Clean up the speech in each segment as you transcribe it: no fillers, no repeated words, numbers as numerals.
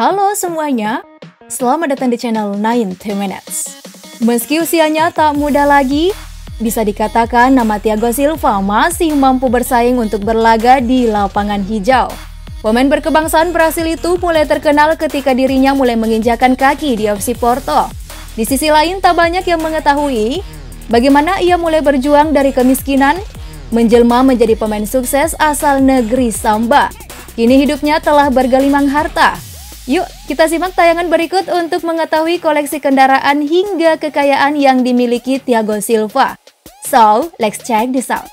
Halo semuanya, selamat datang di channel 90 Minutes. Meski usianya tak muda lagi, bisa dikatakan nama Thiago Silva masih mampu bersaing untuk berlaga di lapangan hijau. Pemain berkebangsaan Brasil itu mulai terkenal ketika dirinya mulai menginjakan kaki di FC Porto. Di sisi lain, tak banyak yang mengetahui bagaimana ia mulai berjuang dari kemiskinan, menjelma menjadi pemain sukses asal negeri Samba. Kini hidupnya telah bergelimang harta. Yuk, kita simak tayangan berikut untuk mengetahui koleksi kendaraan hingga kekayaan yang dimiliki Thiago Silva. So, let's check this out.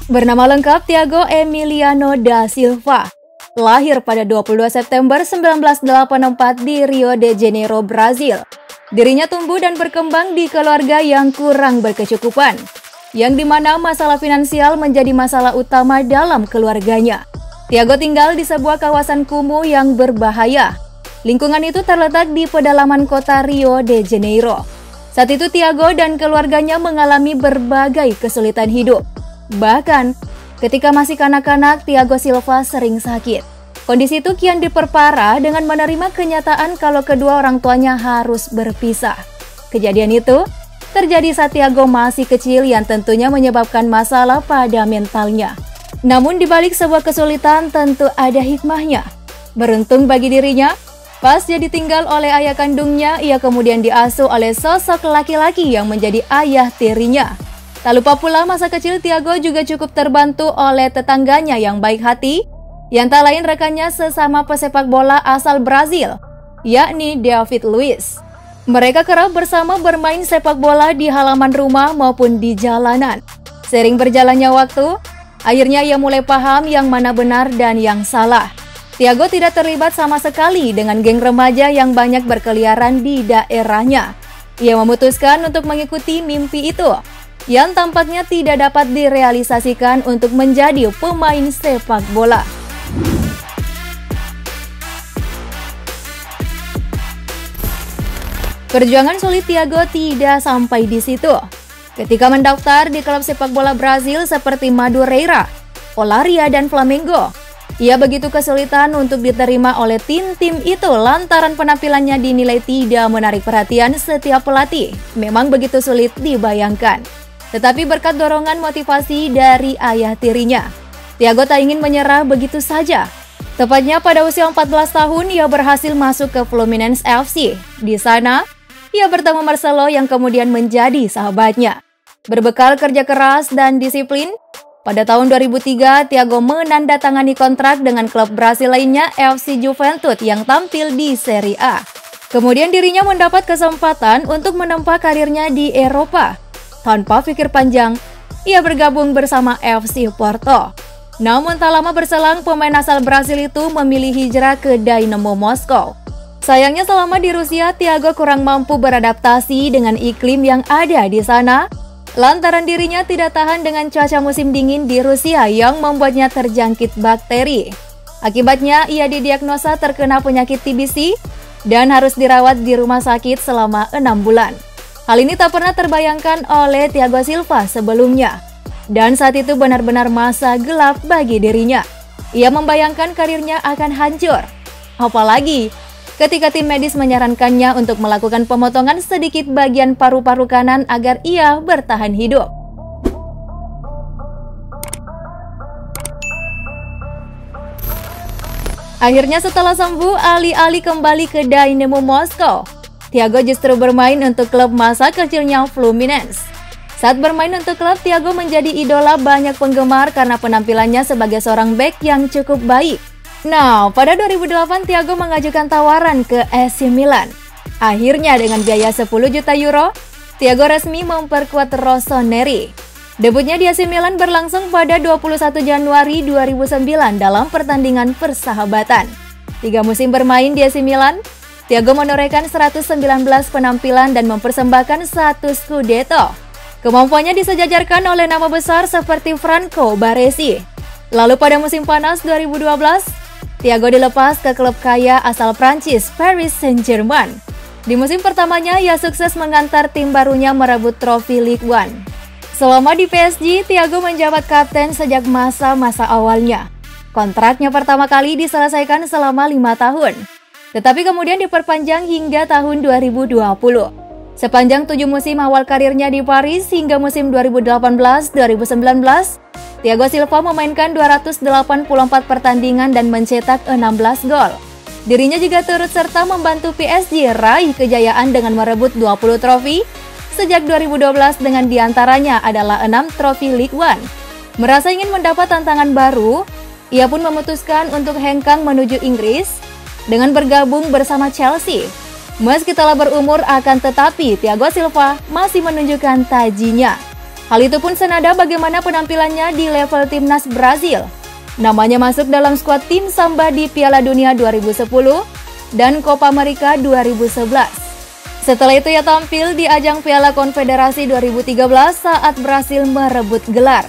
Bernama lengkap Thiago Emiliano da Silva. Lahir pada 22 September 1984 di Rio de Janeiro, Brazil. Dirinya tumbuh dan berkembang di keluarga yang kurang berkecukupan, yang dimana masalah finansial menjadi masalah utama dalam keluarganya. Thiago tinggal di sebuah kawasan kumuh yang berbahaya. Lingkungan itu terletak di pedalaman kota Rio de Janeiro. Saat itu Thiago dan keluarganya mengalami berbagai kesulitan hidup. Bahkan, ketika masih kanak-kanak, Thiago Silva sering sakit. Kondisi itu kian diperparah dengan menerima kenyataan kalau kedua orang tuanya harus berpisah. Kejadian itu terjadi saat Thiago masih kecil yang tentunya menyebabkan masalah pada mentalnya. Namun di balik sebuah kesulitan tentu ada hikmahnya. Beruntung bagi dirinya, pas dia ditinggal oleh ayah kandungnya, ia kemudian diasuh oleh sosok laki-laki yang menjadi ayah tirinya. Tak lupa pula masa kecil Thiago juga cukup terbantu oleh tetangganya yang baik hati, yang tak lain rekannya sesama pesepak bola asal Brazil, yakni David Luiz. Mereka kerap bersama bermain sepak bola di halaman rumah maupun di jalanan. Sering berjalannya waktu, akhirnya ia mulai paham yang mana benar dan yang salah. Thiago tidak terlibat sama sekali dengan geng remaja yang banyak berkeliaran di daerahnya. Ia memutuskan untuk mengikuti mimpi itu, yang tampaknya tidak dapat direalisasikan untuk menjadi pemain sepak bola. Perjuangan sulit Thiago tidak sampai di situ. Ketika mendaftar di klub sepak bola Brazil seperti Madureira, Olaria, dan Flamengo, ia begitu kesulitan untuk diterima oleh tim-tim itu lantaran penampilannya dinilai tidak menarik perhatian setiap pelatih. Memang begitu sulit dibayangkan. Tetapi berkat dorongan motivasi dari ayah tirinya, Thiago tak ingin menyerah begitu saja. Tepatnya pada usia 14 tahun, ia berhasil masuk ke Fluminense FC. Di sana, ia bertemu Marcelo yang kemudian menjadi sahabatnya. Berbekal kerja keras dan disiplin, pada tahun 2003, Thiago menandatangani kontrak dengan klub Brasil lainnya, FC Juventus, yang tampil di Serie A. Kemudian dirinya mendapat kesempatan untuk menempa karirnya di Eropa. Tanpa pikir panjang, ia bergabung bersama FC Porto. Namun tak lama berselang, pemain asal Brasil itu memilih hijrah ke Dynamo Moskow. Sayangnya selama di Rusia, Thiago kurang mampu beradaptasi dengan iklim yang ada di sana, lantaran dirinya tidak tahan dengan cuaca musim dingin di Rusia yang membuatnya terjangkit bakteri. Akibatnya, ia didiagnosa terkena penyakit TBC dan harus dirawat di rumah sakit selama 6 bulan. Hal ini tak pernah terbayangkan oleh Thiago Silva sebelumnya. Dan saat itu benar-benar masa gelap bagi dirinya. Ia membayangkan karirnya akan hancur. Apalagi ketika tim medis menyarankannya untuk melakukan pemotongan sedikit bagian paru-paru kanan agar ia bertahan hidup. Akhirnya setelah sembuh, alih-alih kembali ke Dynamo Moskow, Thiago justru bermain untuk klub masa kecilnya Fluminense. Saat bermain untuk klub, Thiago menjadi idola banyak penggemar karena penampilannya sebagai seorang bek yang cukup baik. Nah, pada 2008 Thiago mengajukan tawaran ke AC Milan. Akhirnya dengan biaya 10 juta euro, Thiago resmi memperkuat Rossoneri. Debutnya di AC Milan berlangsung pada 21 Januari 2009 dalam pertandingan persahabatan. 3 musim bermain di AC Milan, Thiago menorehkan 119 penampilan dan mempersembahkan 1 Scudetto. Kemampuannya disejajarkan oleh nama besar seperti Franco Baresi. Lalu pada musim panas 2012, Thiago dilepas ke klub kaya asal Prancis, Paris Saint-Germain. Di musim pertamanya, ia sukses mengantar tim barunya merebut trofi Ligue 1. Selama di PSG, Thiago menjabat kapten sejak masa-masa awalnya. Kontraknya pertama kali diselesaikan selama 5 tahun, tetapi kemudian diperpanjang hingga tahun 2020. Sepanjang 7 musim awal karirnya di Paris hingga musim 2018-2019, Thiago Silva memainkan 284 pertandingan dan mencetak 16 gol. Dirinya juga turut serta membantu PSG raih kejayaan dengan merebut 20 trofi sejak 2012, dengan diantaranya adalah 6 trofi Ligue 1. Merasa ingin mendapat tantangan baru, ia pun memutuskan untuk hengkang menuju Inggris dengan bergabung bersama Chelsea. Meski telah berumur akan tetapi Thiago Silva masih menunjukkan tajinya. Hal itu pun senada bagaimana penampilannya di level timnas Brazil. Namanya masuk dalam skuad tim Samba di Piala Dunia 2010 dan Copa America 2011. Setelah itu ia tampil di ajang Piala Konfederasi 2013 saat Brasil merebut gelar.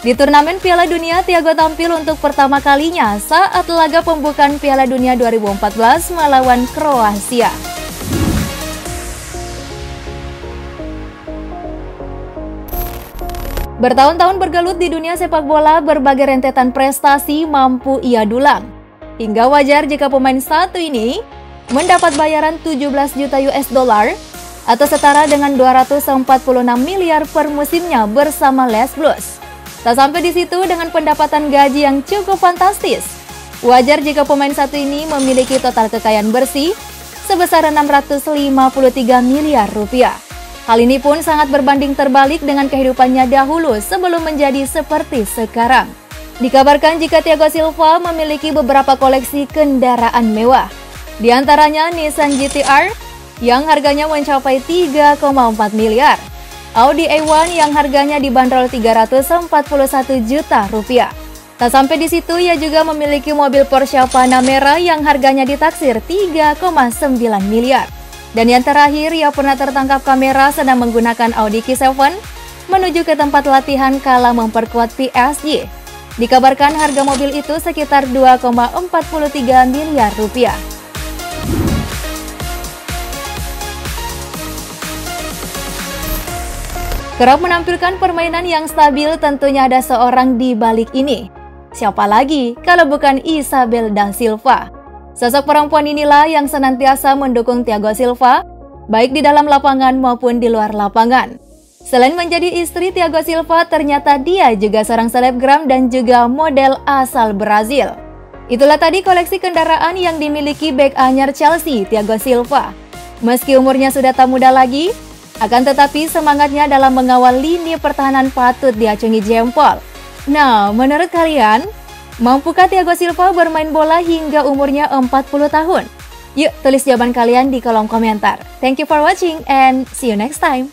Di turnamen Piala Dunia, Thiago tampil untuk pertama kalinya saat laga pembukaan Piala Dunia 2014 melawan Kroasia. Bertahun-tahun bergelut di dunia sepak bola, berbagai rentetan prestasi mampu ia dulang. Hingga wajar jika pemain satu ini mendapat bayaran 17 juta US dollar atau setara dengan 246 miliar per musimnya bersama Les Blues. Tak sampai di situ, dengan pendapatan gaji yang cukup fantastis, wajar jika pemain satu ini memiliki total kekayaan bersih sebesar 653 miliar rupiah. Hal ini pun sangat berbanding terbalik dengan kehidupannya dahulu sebelum menjadi seperti sekarang. Dikabarkan jika Thiago Silva memiliki beberapa koleksi kendaraan mewah. Di antaranya Nissan GT-R yang harganya mencapai 3,4 miliar, Audi A1 yang harganya dibanderol 341 juta rupiah. Tak sampai di situ, ia juga memiliki mobil Porsche Panamera yang harganya ditaksir 3,9 miliar. Dan yang terakhir, ia pernah tertangkap kamera sedang menggunakan Audi Q7 menuju ke tempat latihan kala memperkuat PSG. Dikabarkan harga mobil itu sekitar 2,43 miliar rupiah. Kerap menampilkan permainan yang stabil, tentunya ada seorang di balik ini. Siapa lagi kalau bukan Isabel da Silva. Sosok perempuan inilah yang senantiasa mendukung Thiago Silva, baik di dalam lapangan maupun di luar lapangan. Selain menjadi istri Thiago Silva, ternyata dia juga seorang selebgram dan juga model asal Brazil. Itulah tadi koleksi kendaraan yang dimiliki bek anyar Chelsea, Thiago Silva. Meski umurnya sudah tak muda lagi, akan tetapi semangatnya dalam mengawal lini pertahanan patut diacungi jempol. Nah, menurut kalian, mampukah Thiago Silva bermain bola hingga umurnya 40 tahun? Yuk, tulis jawaban kalian di kolom komentar. Thank you for watching and see you next time.